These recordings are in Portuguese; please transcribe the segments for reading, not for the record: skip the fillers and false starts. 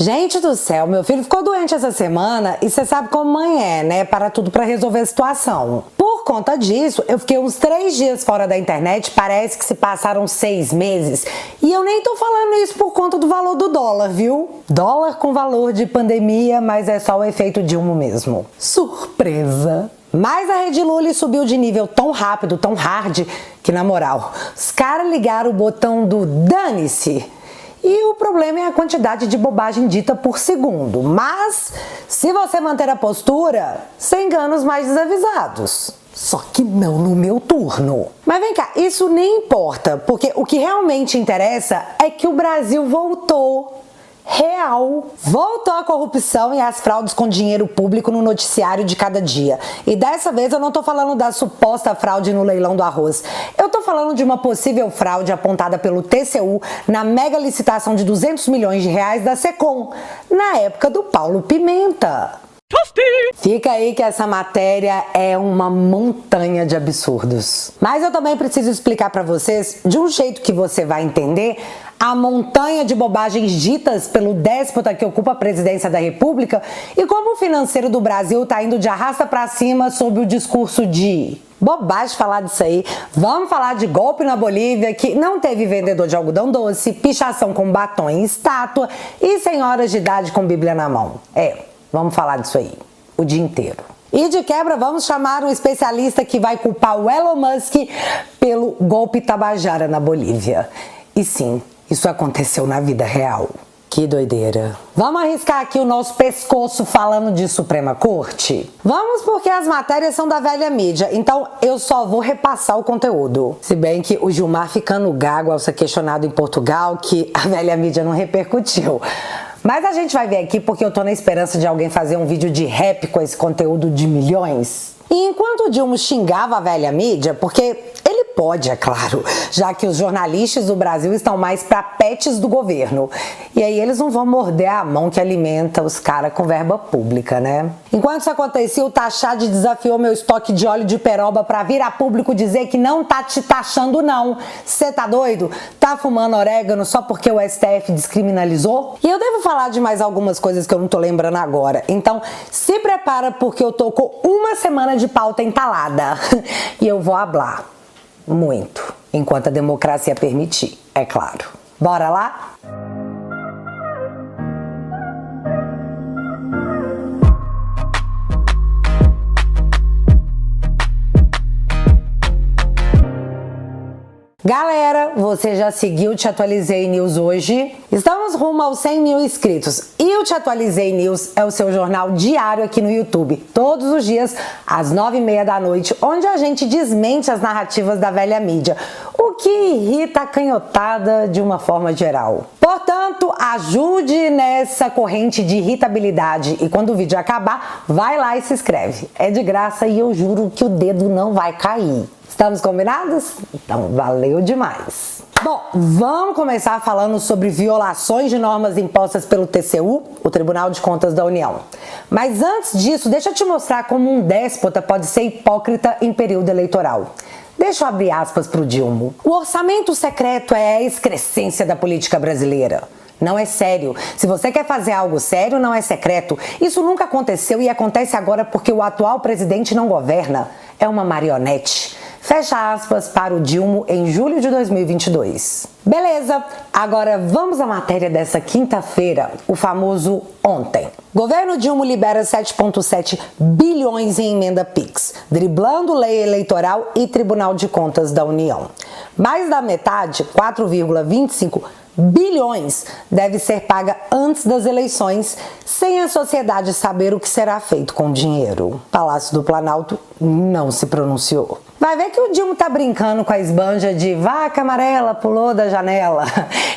Gente do céu, meu filho ficou doente essa semana e você sabe como mãe é, né? Para tudo para resolver a situação. Por conta disso, eu fiquei uns 3 dias fora da internet, parece que se passaram 6 meses. E eu nem tô falando isso por conta do valor do dólar, viu? Dólar com valor de pandemia, mas é só o efeito Dilma mesmo. Surpresa! Mas a Rede Lully subiu de nível tão rápido, tão hard, que na moral, os caras ligaram o botão do dane-se. E o problema é a quantidade de bobagem dita por segundo. Mas, se você manter a postura, você engana os mais desavisados. Só que não no meu turno. Mas vem cá, isso nem importa, porque o que realmente interessa é que o Brasil voltou. Real. Voltou a corrupção e as fraudes com dinheiro público no noticiário de cada dia. E dessa vez eu não tô falando da suposta fraude no leilão do arroz. Eu tô falando de uma possível fraude apontada pelo TCU na mega licitação de 200 milhões de reais da Secom, na época do Paulo Pimenta. Fica aí que essa matéria é uma montanha de absurdos. Mas eu também preciso explicar pra vocês, de um jeito que você vai entender, a montanha de bobagens ditas pelo déspota que ocupa a presidência da República e como o financeiro do Brasil tá indo de arrasta pra cima sob o discurso de... Bobagem falar disso aí. Vamos falar de golpe na Bolívia, que não teve vendedor de algodão doce, pichação com batom em estátua e senhoras de idade com bíblia na mão. Vamos falar disso aí o dia inteiro. E de quebra, vamos chamar um especialista que vai culpar o Elon Musk pelo golpe Tabajara na Bolívia. E sim, isso aconteceu na vida real. Que doideira. Vamos arriscar aqui o nosso pescoço falando de Suprema Corte? Vamos, porque as matérias são da velha mídia, então eu só vou repassar o conteúdo. Se bem que o Gilmar ficando gago ao ser questionado em Portugal, que a velha mídia não repercutiu. Mas a gente vai ver aqui porque eu tô na esperança de alguém fazer um vídeo de rap com esse conteúdo de milhões. E enquanto o Dilma xingava a velha mídia, porque ele pode, é claro, já que os jornalistas do Brasil estão mais pra pets do governo. E aí eles não vão morder a mão que alimenta os caras com verba pública, né? Enquanto isso acontecia, o Taxade desafiou meu estoque de óleo de peroba pra vir a público dizer que não tá te taxando não. Cê tá doido? Tá fumando orégano só porque o STF descriminalizou? E eu devo falar de mais algumas coisas que eu não tô lembrando agora. Então, se prepara porque eu tô com uma semana de pauta entalada. E eu vou hablar. Muito. Enquanto a democracia permitir, é claro. Bora lá? Galera, você já seguiu o Te Atualizei News hoje? Estamos rumo aos 100 mil inscritos e o Te Atualizei News é o seu jornal diário aqui no YouTube, todos os dias às 9h30 da noite, onde a gente desmente as narrativas da velha mídia, o que irrita a canhotada de uma forma geral. Portanto, ajude nessa corrente de irritabilidade e quando o vídeo acabar, vai lá e se inscreve. É de graça e eu juro que o dedo não vai cair. Estamos combinados? Então valeu demais! Bom, vamos começar falando sobre violações de normas impostas pelo TCU, o Tribunal de Contas da União. Mas antes disso, deixa eu te mostrar como um déspota pode ser hipócrita em período eleitoral. Deixa eu abrir aspas para o Dilma. O orçamento secreto é a excrescência da política brasileira. Não é sério. Se você quer fazer algo sério, não é secreto. Isso nunca aconteceu e acontece agora porque o atual presidente não governa. É uma marionete. Fecha aspas para o Dilma em julho de 2022. Beleza, agora vamos à matéria dessa quinta-feira, o famoso ontem. Governo Dilma libera 7,7 bilhões em emenda Pix, driblando lei eleitoral e Tribunal de Contas da União. Mais da metade, 4,25 bilhões, deve ser paga antes das eleições, sem a sociedade saber o que será feito com o dinheiro. Palácio do Planalto não se pronunciou. Vai ver que o Dilma tá brincando com a esbanja de vaca amarela pulou da janela.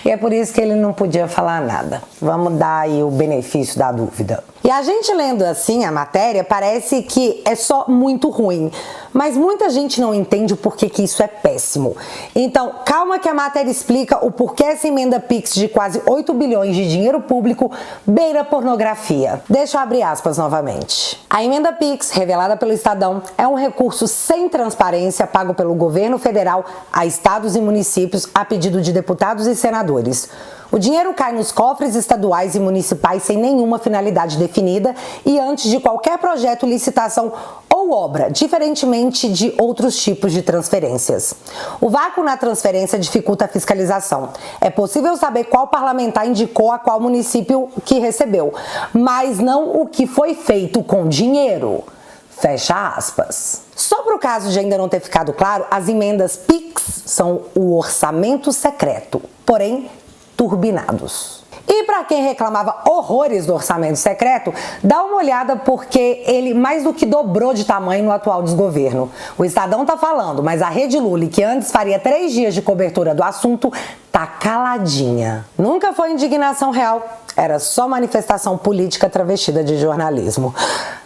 E é por isso que ele não podia falar nada. Vamos dar aí o benefício da dúvida. E a gente lendo assim a matéria, parece que é só muito ruim. Mas muita gente não entende o porquê que isso é péssimo. Então, calma que a matéria explica o porquê essa emenda Pix de quase 8 bilhões de dinheiro público beira pornografia. Deixa eu abrir aspas novamente. A emenda Pix, revelada pelo Estadão, é um recurso sem transparência pago pelo governo federal a estados e municípios a pedido de deputados e senadores. O dinheiro cai nos cofres estaduais e municipais sem nenhuma finalidade definida e antes de qualquer projeto, licitação ou obra, diferentemente de outros tipos de transferências. O vácuo na transferência dificulta a fiscalização. É possível saber qual parlamentar indicou a qual município que recebeu, mas não o que foi feito com o dinheiro. Fecha aspas. Só para o caso de ainda não ter ficado claro, as emendas PIX são o orçamento secreto, porém turbinados. E para quem reclamava horrores do orçamento secreto, dá uma olhada porque ele mais do que dobrou de tamanho no atual desgoverno. O Estadão tá falando, mas a Rede Lully, que antes faria 3 dias de cobertura do assunto, tá caladinha. Nunca foi indignação real, era só manifestação política travestida de jornalismo.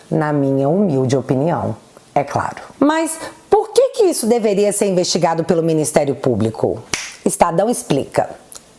Na minha humilde opinião, é claro. Mas por que isso deveria ser investigado pelo Ministério Público? Estadão explica.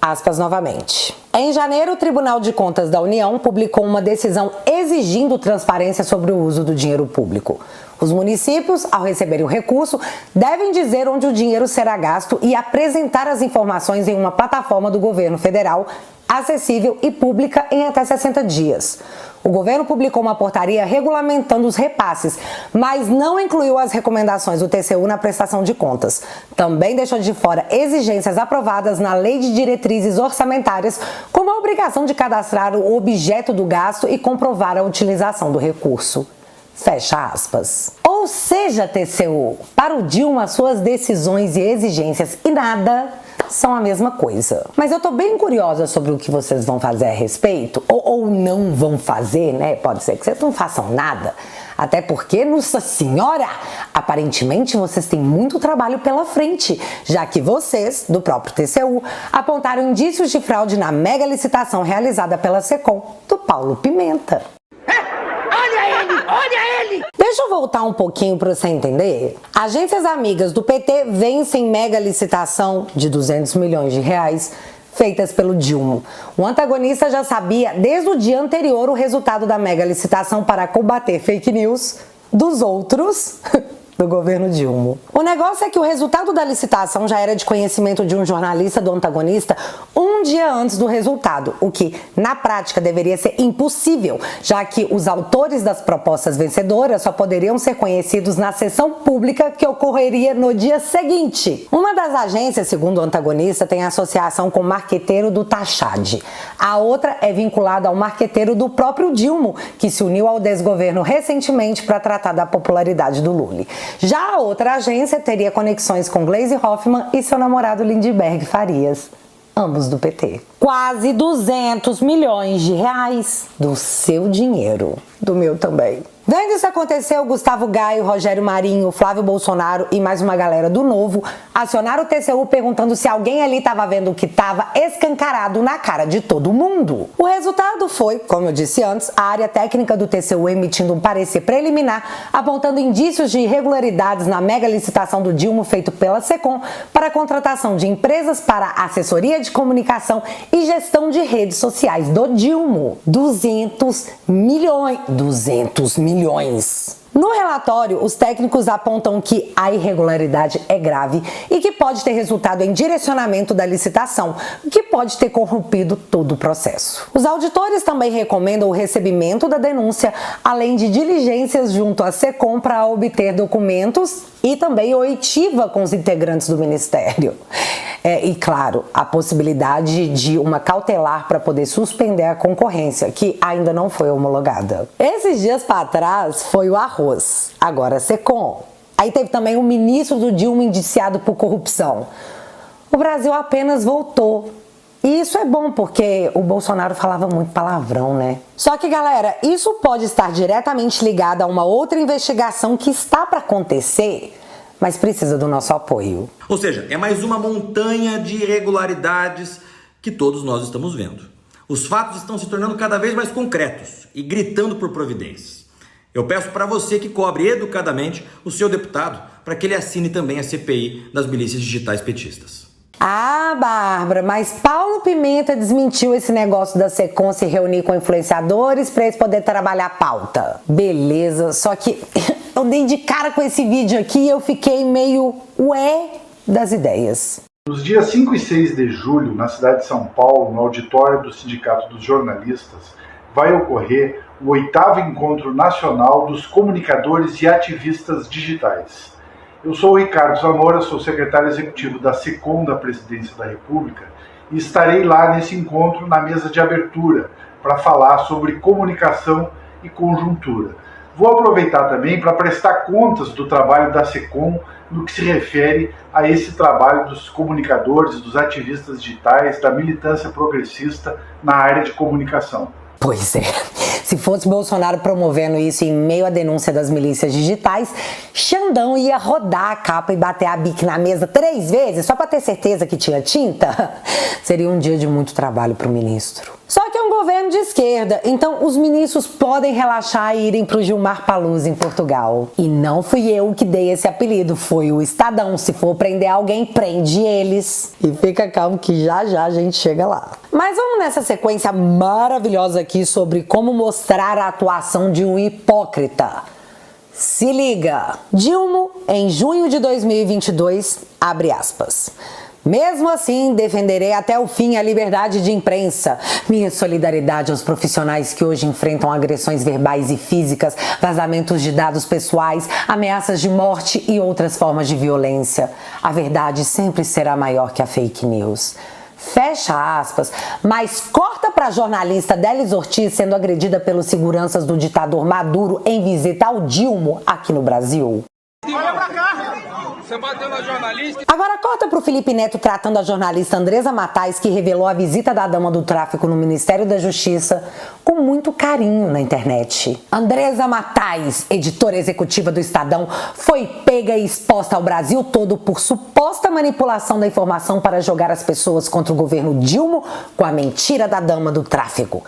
Aspas novamente. Em janeiro, o Tribunal de Contas da União publicou uma decisão exigindo transparência sobre o uso do dinheiro público. Os municípios, ao receberem o recurso, devem dizer onde o dinheiro será gasto e apresentar as informações em uma plataforma do governo federal, acessível e pública em até 60 dias. O governo publicou uma portaria regulamentando os repasses, mas não incluiu as recomendações do TCU na prestação de contas. Também deixou de fora exigências aprovadas na Lei de Diretrizes Orçamentárias, como a obrigação de cadastrar o objeto do gasto e comprovar a utilização do recurso. Fecha aspas. Ou seja, TCU, para o Dilma, suas decisões e exigências e nada são a mesma coisa. Mas eu tô bem curiosa sobre o que vocês vão fazer a respeito, ou não vão fazer, né? Pode ser que vocês não façam nada. Até porque, Nossa Senhora, aparentemente vocês têm muito trabalho pela frente, já que vocês, do próprio TCU, apontaram indícios de fraude na mega licitação realizada pela Secom, do Paulo Pimenta. Olha ele! Deixa eu voltar um pouquinho para você entender. Agências amigas do PT vencem mega licitação de 200 milhões de reais feitas pelo Dilma. O antagonista já sabia desde o dia anterior o resultado da mega licitação para combater fake news dos outros do governo Dilma. O negócio é que o resultado da licitação já era de conhecimento de um jornalista do antagonista um dia antes do resultado, o que, na prática, deveria ser impossível, já que os autores das propostas vencedoras só poderiam ser conhecidos na sessão pública que ocorreria no dia seguinte. Uma das agências, segundo o antagonista, tem associação com o marqueteiro do Tachad. A outra é vinculada ao marqueteiro do próprio Dilma, que se uniu ao desgoverno recentemente para tratar da popularidade do Lully. Já a outra agência teria conexões com Gleisi Hoffmann e seu namorado Lindbergh Farias, ambos do PT. Quase 200 milhões de reais do seu dinheiro, do meu também. Vendo isso acontecer, o Gustavo Gaio, Rogério Marinho, Flávio Bolsonaro e mais uma galera do Novo acionaram o TCU perguntando se alguém ali estava vendo o que estava escancarado na cara de todo mundo. O resultado foi, como eu disse antes, a área técnica do TCU emitindo um parecer preliminar apontando indícios de irregularidades na mega licitação do Dilma feito pela Secom para a contratação de empresas para assessoria de comunicação e gestão de redes sociais do Dilma. 200 milhões. No relatório, os técnicos apontam que a irregularidade é grave e que pode ter resultado em direcionamento da licitação, o que pode ter corrompido todo o processo. Os auditores também recomendam o recebimento da denúncia, além de diligências junto à Secom para obter documentos e também oitiva com os integrantes do Ministério. E, claro, a possibilidade de uma cautelar para poder suspender a concorrência, que ainda não foi homologada. Esses dias para trás foi o arroz, agora a Secom. Aí teve também o ministro do Dilma indiciado por corrupção. O Brasil apenas voltou. E isso é bom, porque o Bolsonaro falava muito palavrão, né? Só que, galera, isso pode estar diretamente ligado a uma outra investigação que está para acontecer, mas precisa do nosso apoio. Ou seja, é mais uma montanha de irregularidades que todos nós estamos vendo. Os fatos estão se tornando cada vez mais concretos e gritando por providências. Eu peço para você que cobre educadamente o seu deputado para que ele assine também a CPI das milícias digitais petistas. Ah, Bárbara, mas Paulo Pimenta desmentiu esse negócio da Secom se reunir com influenciadores para eles poderem trabalhar a pauta. Beleza, só que eu dei de cara com esse vídeo aqui e eu fiquei meio ué das ideias. Nos dias 5 e 6 de julho, na cidade de São Paulo, no auditório do Sindicato dos Jornalistas, vai ocorrer o 8º Encontro Nacional dos Comunicadores e Ativistas Digitais. Eu sou o Ricardo Zamora, sou secretário executivo da SECOM da Presidência da República e estarei lá nesse encontro na mesa de abertura para falar sobre comunicação e conjuntura. Vou aproveitar também para prestar contas do trabalho da SECOM no que se refere a esse trabalho dos comunicadores, dos ativistas digitais, da militância progressista na área de comunicação. Pois é, se fosse Bolsonaro promovendo isso em meio à denúncia das milícias digitais, Xandão ia rodar a capa e bater a bique na mesa 3 vezes só para ter certeza que tinha tinta. Seria um dia de muito trabalho para o ministro. Só que é um governo de esquerda, então os ministros podem relaxar e irem pro Gilmar Palusa em Portugal. E não fui eu que dei esse apelido, foi o Estadão. Se for prender alguém, prende eles. E fica calmo que já já a gente chega lá. Mas vamos nessa sequência maravilhosa aqui sobre como mostrar a atuação de um hipócrita. Se liga! Dilma, em junho de 2022, abre aspas. Mesmo assim, defenderei até o fim a liberdade de imprensa. Minha solidariedade aos profissionais que hoje enfrentam agressões verbais e físicas, vazamentos de dados pessoais, ameaças de morte e outras formas de violência. A verdade sempre será maior que a fake news. Fecha aspas, mas corta para a jornalista Délis Ortiz sendo agredida pelos seguranças do ditador Maduro em visita ao Dilma aqui no Brasil. Olha pra cá! Você bateu na jornalista? Agora corta pro Felipe Neto tratando a jornalista Andresa Matais, que revelou a visita da dama do tráfico no Ministério da Justiça, com muito carinho na internet. Andresa Matais, editora executiva do Estadão, foi pega e exposta ao Brasil todo por suposta manipulação da informação para jogar as pessoas contra o governo Dilma com a mentira da dama do tráfico.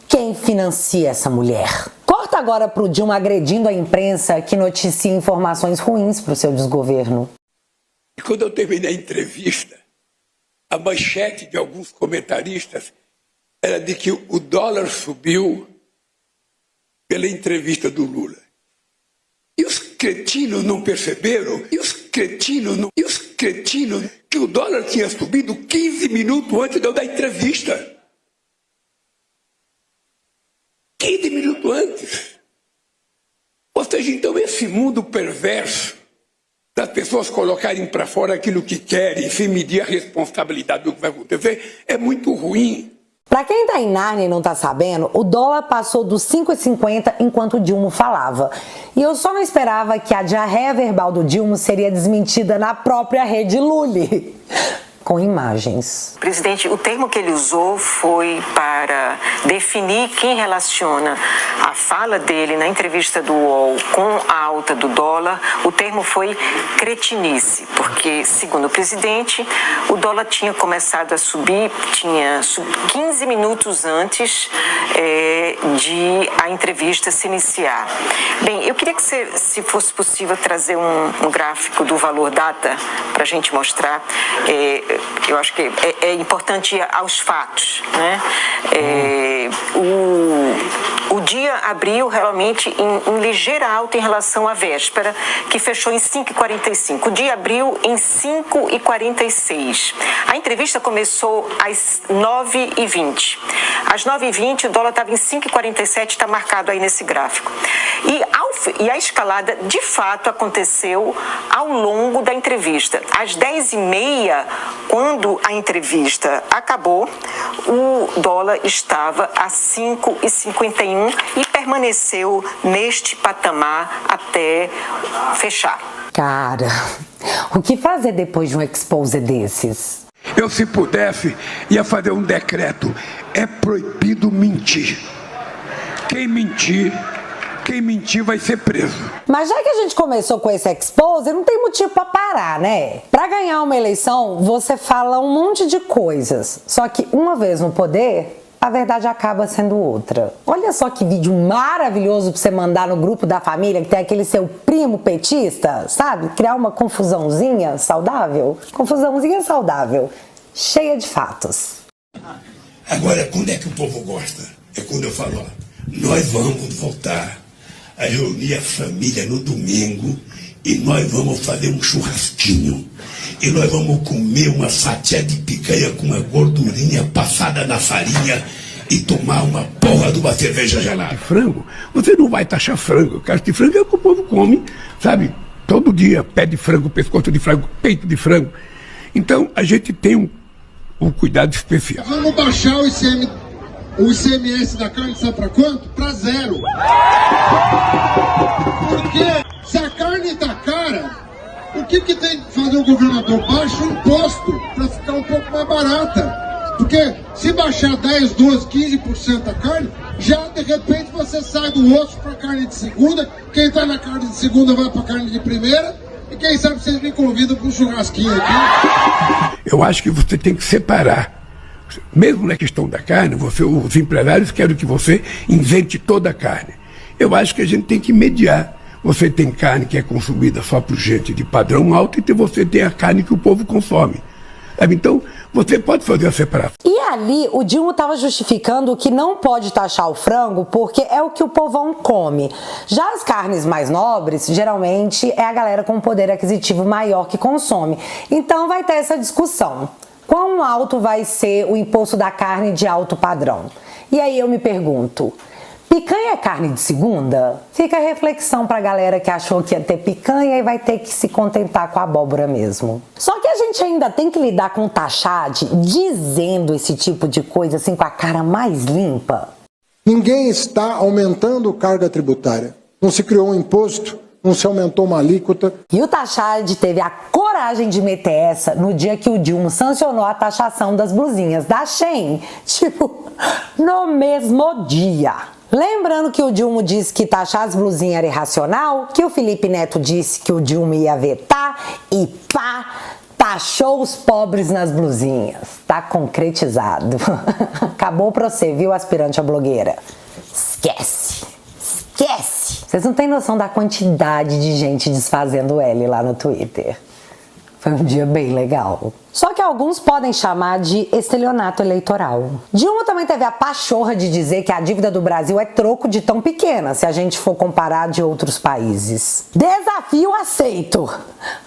Quem financia essa mulher? Corta agora pro Dilma agredindo a imprensa que noticia informações ruins pro seu desgoverno. Quando eu terminei a entrevista, a manchete de alguns comentaristas era de que o dólar subiu pela entrevista do Lula. E os cretinos não perceberam? Que o dólar tinha subido 15 minutos antes de eu dar a entrevista. 15 minutos antes. Ou seja, então esse mundo perverso das pessoas colocarem para fora aquilo que querem sem medir a responsabilidade do que vai acontecer é muito ruim. Para quem tá em Nárnia e não tá sabendo, o dólar passou dos 5,50 enquanto o Dilma falava. E eu só não esperava que a diarreia verbal do Dilma seria desmentida na própria rede Lully. Com imagens. Presidente, o termo que ele usou foi para definir quem relaciona a fala dele na entrevista do UOL com a alta do dólar. O termo foi cretinice, porque, segundo o presidente, o dólar tinha começado a subir, 15 minutos antes de a entrevista se iniciar. Bem, eu queria que, se fosse possível, trazer um gráfico do valor data para a gente mostrar. Eu acho que é importante ir aos fatos, né? O dia abriu realmente em ligeira alta em relação à véspera, que fechou em 5,45. O dia abriu em 5,46. A entrevista começou às 9h20. Às 9h20 o dólar estava em 5,47, está marcado aí nesse gráfico. E a escalada, de fato, aconteceu ao longo da entrevista. Às 10h30, quando a entrevista acabou, o dólar estava a 5,51 e permaneceu neste patamar até fechar. Cara, o que fazer depois de um expose desses? Eu, se pudesse, ia fazer um decreto. É proibido mentir. Quem mentir vai ser preso. Mas já que a gente começou com esse expose, não tem motivo pra parar, né? Pra ganhar uma eleição, você fala um monte de coisas. Só que uma vez no poder, a verdade acaba sendo outra. Olha só que vídeo maravilhoso pra você mandar no grupo da família, que tem aquele seu primo petista, sabe? Criar uma confusãozinha saudável. Confusãozinha saudável, cheia de fatos. Agora, quando é que o povo gosta? É quando eu falo, ó, nós vamos voltar a reunir a família no domingo e nós vamos fazer um churrasquinho. E nós vamos comer uma fatia de picanha com uma gordurinha passada na farinha e tomar uma porra de uma cerveja gelada. Frango, você não vai taxar frango. Carne de frango é o que o povo come, sabe? Todo dia, pé de frango, pescoço de frango, peito de frango. Então, a gente tem um cuidado especial. Vamos baixar o ICMS da carne, sabe para quanto? Para 0. Porque se a carne tá cara, o que tem que fazer o governador? Baixa o imposto para ficar um pouco mais barata. Porque se baixar 10, 12, 15% a carne, já de repente você sai do osso para carne de segunda. Quem está na carne de segunda vai para carne de primeira. E quem sabe vocês me convidam para um churrasquinho aqui. Eu acho que você tem que separar. Mesmo na questão da carne, os empresários querem que você invente toda a carne. Eu acho que a gente tem que mediar. Você tem carne que é consumida só por gente de padrão alto e você tem a carne que o povo consome. Então, você pode fazer a separação. E ali, o Dilma estava justificando que não pode taxar o frango porque é o que o povão come. Já as carnes mais nobres, geralmente, é a galera com poder aquisitivo maior que consome. Então, vai ter essa discussão. Quão alto vai ser o imposto da carne de alto padrão? E aí eu me pergunto, picanha é carne de segunda? Fica a reflexão pra galera que achou que ia ter picanha e vai ter que se contentar com a abóbora mesmo. Só que a gente ainda tem que lidar com o Taxade dizendo esse tipo de coisa assim com a cara mais limpa. Ninguém está aumentando carga tributária. Não se criou um imposto, não se aumentou uma alíquota. E o Taxade teve a coragem de meter essa no dia que o Dilma sancionou a taxação das blusinhas da Shein. Tipo, no mesmo dia. Lembrando que o Dilma disse que taxar as blusinhas era irracional, que o Felipe Neto disse que o Dilma ia vetar e pá, taxou os pobres nas blusinhas. Tá concretizado. Acabou pra você, viu, aspirante a blogueira? Esquece. Esquece! Vocês não têm noção da quantidade de gente desfazendo L lá no Twitter. Foi um dia bem legal. Só que alguns podem chamar de estelionato eleitoral. Dilma também teve a pachorra de dizer que a dívida do Brasil é troco de tão pequena, se a gente for comparar de outros países. Desafio aceito!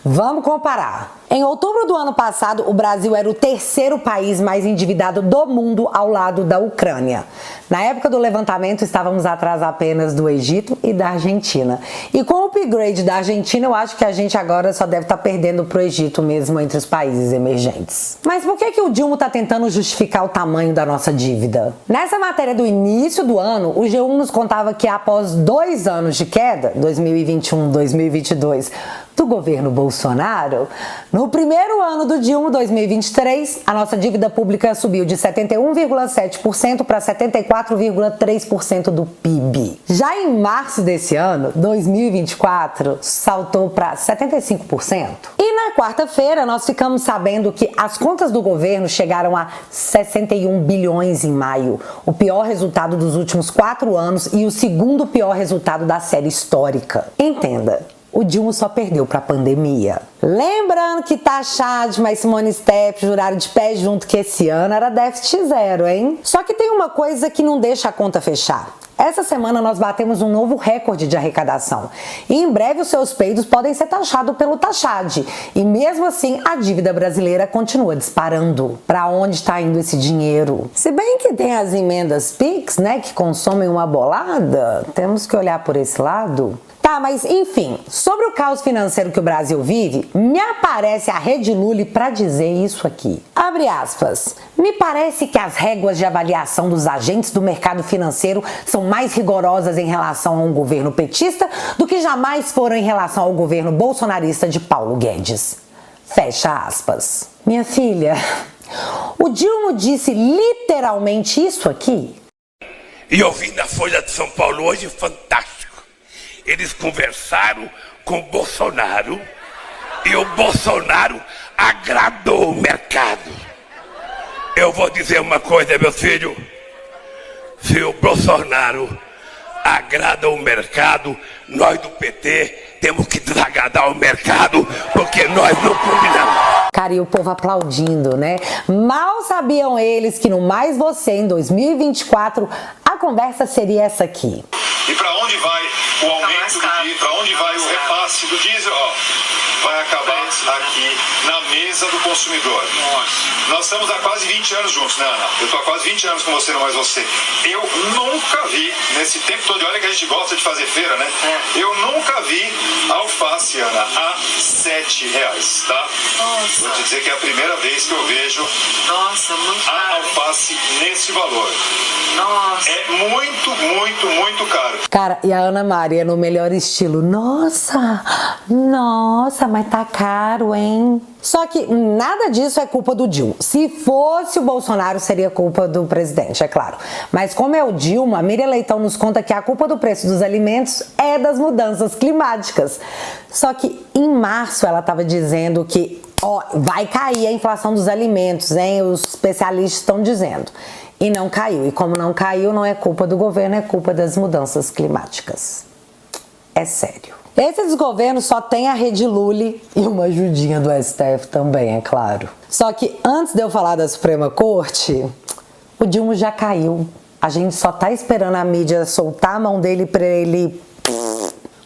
Vamos comparar. Em outubro do ano passado, o Brasil era o terceiro país mais endividado do mundo ao lado da Ucrânia. Na época do levantamento, estávamos atrás apenas do Egito e da Argentina. E com o upgrade da Argentina, eu acho que a gente agora só deve estar perdendo para o Egito mesmo entre os países emergentes. Mas por que o Dilma está tentando justificar o tamanho da nossa dívida? Nessa matéria do início do ano, o G1 nos contava que após 2 anos de queda, 2021, 2022, do governo Bolsonaro, no primeiro ano do Dilma, 2023, a nossa dívida pública subiu de 71,7% para 74,3% do PIB. Já em março desse ano, 2024, saltou para 75%. E na quarta-feira, nós ficamos sabendo que as contas do governo chegaram a 61 bilhões em maio, o pior resultado dos últimos 4 anos e o segundo pior resultado da série histórica. Entenda. O Dilma só perdeu para a pandemia. Lembrando que Taxade mais Simone Steph juraram de pé junto que esse ano era déficit zero, hein? Só que tem uma coisa que não deixa a conta fechar. Essa semana nós batemos um novo recorde de arrecadação. E em breve os seus peidos podem ser taxados pelo Taxade. E mesmo assim, a dívida brasileira continua disparando. Para onde está indo esse dinheiro? Se bem que tem as emendas PIX, né, que consomem uma bolada, temos que olhar por esse lado. Tá, mas enfim, sobre o caos financeiro que o Brasil vive, me aparece a Rede Lully para dizer isso aqui. Abre aspas. Me parece que as réguas de avaliação dos agentes do mercado financeiro são mais rigorosas em relação a um governo petista do que jamais foram em relação ao governo bolsonarista de Paulo Guedes. Fecha aspas. Minha filha, o Dilma disse literalmente isso aqui? E eu vi na Folha de São Paulo hoje, fantástico. Eles conversaram com o Bolsonaro e o Bolsonaro agradou o mercado. Eu vou dizer uma coisa, meus filhos. Se o Bolsonaro agrada o mercado, nós do PT temos que desagradar o mercado, porque nós não combinamos. Cara, e o povo aplaudindo, né? Mal sabiam eles que no Mais Você, em 2024, a conversa seria essa aqui. E para onde vai o aumento do diesel? Para onde vai o repasse do diesel? Vai acabar aqui na mesa do consumidor. Nossa. Nós estamos há quase 20 anos juntos, né, Ana? Eu estou há quase 20 anos com você, não mais você. Eu nunca vi, nesse tempo todo, olha que a gente gosta de fazer feira, né? Eu nunca vi alface, Ana, a R$7, tá? Nossa. Vou te dizer que é a primeira vez que eu vejo a alface nesse valor. Nossa. É muito, muito, muito caro. Cara, e a Ana Maria no melhor estilo. Nossa, mas tá caro, hein? Só que nada disso é culpa do Dilma. Se fosse o Bolsonaro, seria culpa do presidente, é claro. Mas como é o Dilma, a Miriam Leitão nos conta que a culpa do preço dos alimentos é das mudanças climáticas. Só que em março ela estava dizendo que vai cair a inflação dos alimentos, hein? Os especialistas estão dizendo. E não caiu. E como não caiu, não é culpa do governo, é culpa das mudanças climáticas. É sério. Esse desgoverno só tem a Rede Lully e uma ajudinha do STF também, é claro. Só que antes de eu falar da Suprema Corte, o Dilma já caiu. A gente só tá esperando a mídia soltar a mão dele pra ele...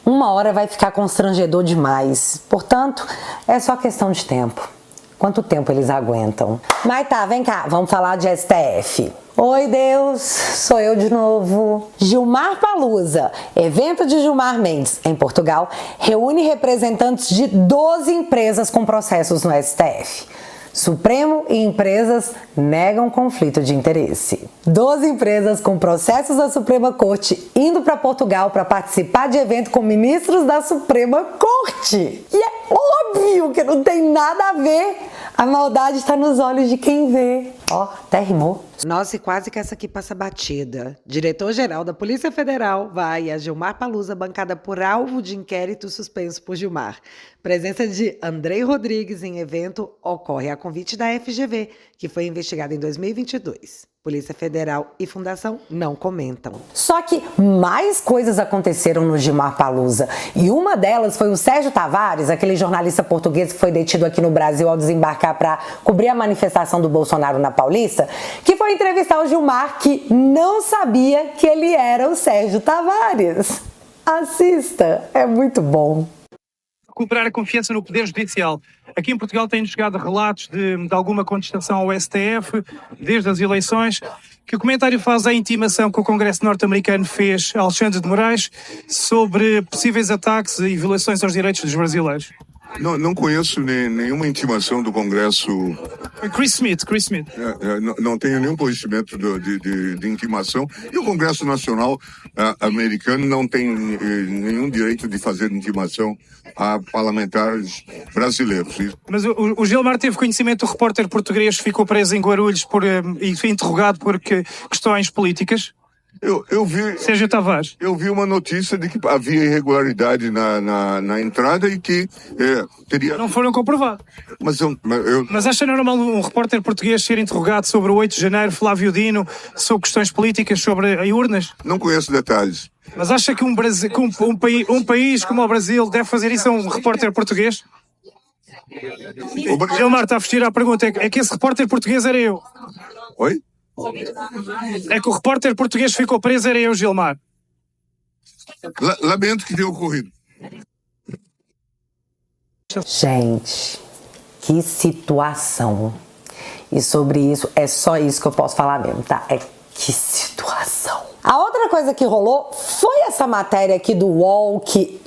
Uma hora vai ficar constrangedor demais. Portanto, é só questão de tempo. Quanto tempo eles aguentam? Mas tá, vem cá, vamos falar de STF. Oi, Deus, sou eu de novo. Gilmar Palusa, evento de Gilmar Mendes em Portugal, reúne representantes de 12 empresas com processos no STF. Supremo e empresas negam conflito de interesse. 12 empresas com processos da Suprema Corte indo para Portugal para participar de evento com ministros da Suprema Corte. E é óbvio que não tem nada a ver. A maldade está nos olhos de quem vê. Até rimou. Nossa, e quase que essa aqui passa batida. Diretor-geral da Polícia Federal vai a Gilmar Palusa, bancada por alvo de inquérito suspenso por Gilmar. Presença de Andrei Rodrigues em evento ocorre a convite da FGV, que foi investigada em 2022. Polícia Federal e Fundação não comentam. Só que mais coisas aconteceram no Gilmar Palusa. E uma delas foi o Sérgio Tavares, aquele jornalista português que foi detido aqui no Brasil ao desembarcar para cobrir a manifestação do Bolsonaro na Paulista, que foi entrevistar o Gilmar, que não sabia que ele era o Sérgio Tavares. Assista, é muito bom. Recuperar a confiança no Poder Judicial. Aqui em Portugal têm chegado relatos de alguma contestação ao STF, desde as eleições. Que comentário faz à intimação que o Congresso norte-americano fez a Alexandre de Moraes sobre possíveis ataques e violações aos direitos dos brasileiros? Não conheço nenhuma intimação do Congresso. Chris Smith. Não tenho nenhum conhecimento de intimação. E o Congresso Nacional americano não tem nenhum direito de fazer intimação a parlamentares brasileiros. Mas o Gilmar teve conhecimento do repórter português que ficou preso em Guarulhos e foi interrogado por questões políticas? Eu vi. Sérgio Tavares. Eu vi uma notícia de que havia irregularidade na entrada e que teria. Não foram comprovados. Mas acha normal um repórter português ser interrogado sobre o 8 de janeiro, Flávio Dino, sobre questões políticas, sobre as urnas? Não conheço detalhes. Mas acha que um país como o Brasil deve fazer isso a um repórter português? Gilmar está a vestir a pergunta. É que esse repórter português era eu. Oi? É que o repórter português ficou preso, era eu, Gilmar. Lamento que tenha ocorrido. Gente, que situação. E sobre isso, é só isso que eu posso falar mesmo, tá? Que situação. A outra coisa que rolou foi essa matéria aqui do UOL que...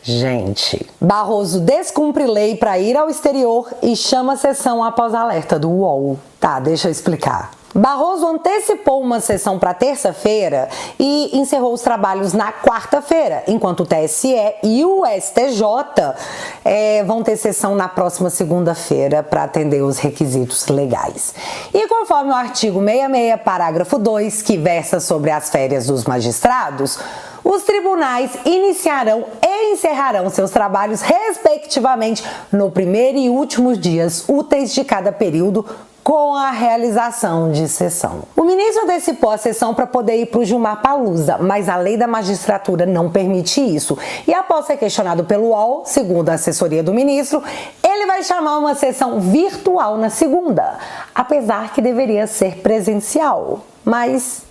Gente, Barroso descumpre lei para ir ao exterior e chama a sessão após alerta do UOL. Tá, deixa eu explicar. Barroso antecipou uma sessão para terça-feira e encerrou os trabalhos na quarta-feira, enquanto o TSE e o STJ vão ter sessão na próxima segunda-feira para atender os requisitos legais. E conforme o artigo 66, parágrafo 2, que versa sobre as férias dos magistrados, os tribunais iniciarão e encerrarão seus trabalhos, respectivamente, no primeiro e últimos dias úteis de cada período, com a realização de sessão. O ministro antecipou a sessão para poder ir para o Gilmar Palusa, mas a lei da magistratura não permite isso. E após ser questionado pelo UOL, segundo a assessoria do ministro, ele vai chamar uma sessão virtual na segunda, apesar que deveria ser presencial. Mas...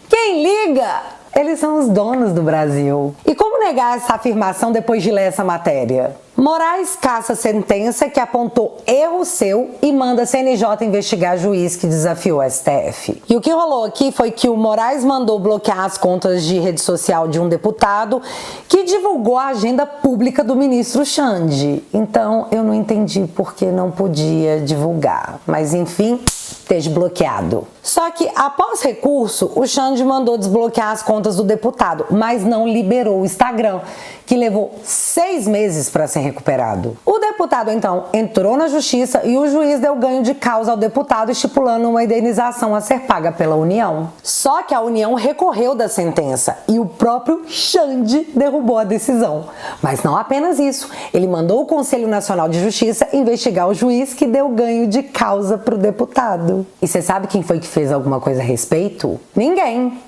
quem Ninguém liga! Eles são os donos do Brasil. E como negar essa afirmação depois de ler essa matéria? Moraes caça sentença que apontou erro seu e manda a CNJ investigar juiz que desafiou o STF. E o que rolou aqui foi que o Moraes mandou bloquear as contas de rede social de um deputado que divulgou a agenda pública do ministro Xande. Então eu não entendi por que não podia divulgar. Mas enfim, desbloqueado. Só que após recurso, o Xande mandou desbloquear as contas do deputado, mas não liberou o Instagram, que levou 6 meses para ser recuperado. O deputado então entrou na justiça e o juiz deu ganho de causa ao deputado, estipulando uma indenização a ser paga pela União. Só que a União recorreu da sentença e o próprio Xande derrubou a decisão. Mas não apenas isso, ele mandou o Conselho Nacional de Justiça investigar o juiz que deu ganho de causa para o deputado. E você sabe quem foi que fez alguma coisa a respeito? Ninguém.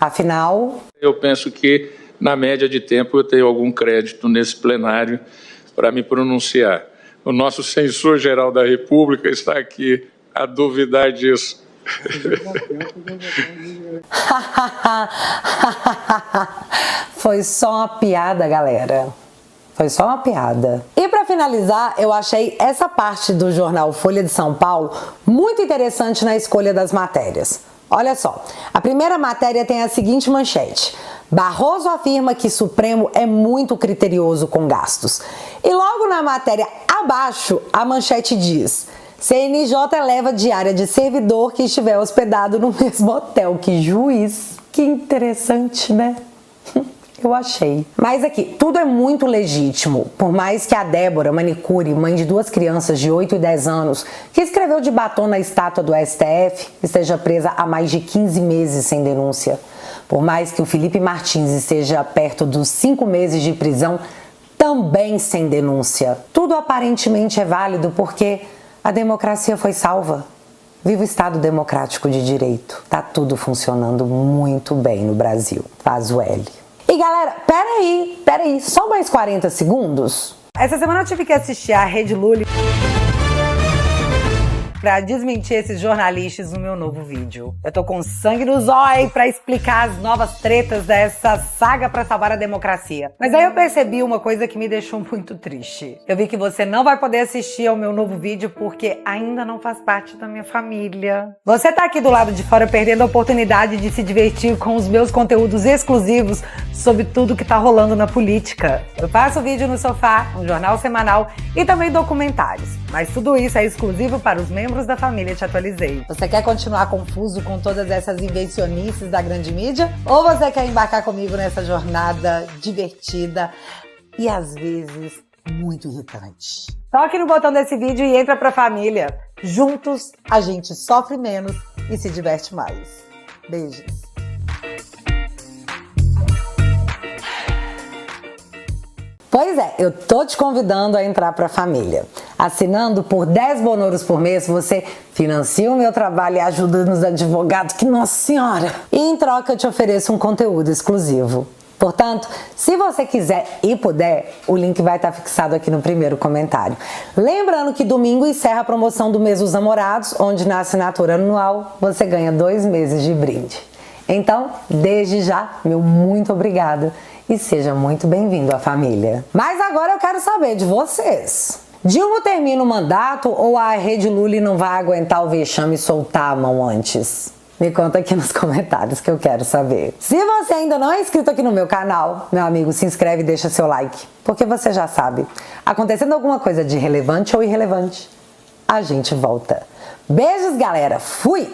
Afinal... Eu penso que, na média de tempo, eu tenho algum crédito nesse plenário para me pronunciar. O nosso censor-geral da República está aqui a duvidar disso. Foi só uma piada, galera. Foi só uma piada. E para finalizar, eu achei essa parte do jornal Folha de São Paulo muito interessante na escolha das matérias. Olha só, a primeira matéria tem a seguinte manchete: Barroso afirma que Supremo é muito criterioso com gastos. E logo na matéria abaixo, a manchete diz: CNJ eleva diária de servidor que estiver hospedado no mesmo hotel que juiz. Que interessante, né? Eu achei. Mas aqui, tudo é muito legítimo. Por mais que a Débora Manicure, mãe de 2 crianças de 8 e 10 anos, que escreveu de batom na estátua do STF, esteja presa há mais de 15 meses sem denúncia. Por mais que o Felipe Martins esteja perto dos 5 meses de prisão, também sem denúncia. Tudo aparentemente é válido porque a democracia foi salva. Viva o Estado Democrático de Direito. Tá tudo funcionando muito bem no Brasil. Faz o L. E galera, peraí, só mais 40 segundos? Essa semana eu tive que assistir a Rede Lully pra desmentir esses jornalistas no meu novo vídeo. Eu tô com sangue no zóio pra explicar as novas tretas dessa saga pra salvar a democracia. Mas aí eu percebi uma coisa que me deixou muito triste. Eu vi que você não vai poder assistir ao meu novo vídeo porque ainda não faz parte da minha família. Você tá aqui do lado de fora perdendo a oportunidade de se divertir com os meus conteúdos exclusivos sobre tudo que tá rolando na política. Eu faço vídeo no sofá, um jornal semanal e também documentários. Mas tudo isso é exclusivo para os membros da família Te Atualizei. Você quer continuar confuso com todas essas invencionices da grande mídia? Ou você quer embarcar comigo nessa jornada divertida e às vezes muito irritante? Toque no botão desse vídeo e entra pra família. Juntos a gente sofre menos e se diverte mais. Beijos. Pois é, eu tô te convidando a entrar pra família. Assinando por 10 bonoros por mês, você financia o meu trabalho e ajuda nos advogados, que nossa senhora! E em troca eu te ofereço um conteúdo exclusivo. Portanto, se você quiser e puder, o link vai estar fixado aqui no primeiro comentário. Lembrando que domingo encerra a promoção do mês dos namorados, onde na assinatura anual você ganha 2 meses de brinde. Então, desde já, meu muito obrigada e seja muito bem-vindo à família. Mas agora eu quero saber de vocês. Dilma termina o mandato ou a Rede Lully não vai aguentar o vexame e soltar a mão antes? Me conta aqui nos comentários que eu quero saber. Se você ainda não é inscrito aqui no meu canal, meu amigo, se inscreve e deixa seu like, porque você já sabe, acontecendo alguma coisa de relevante ou irrelevante, a gente volta. Beijos, galera. Fui!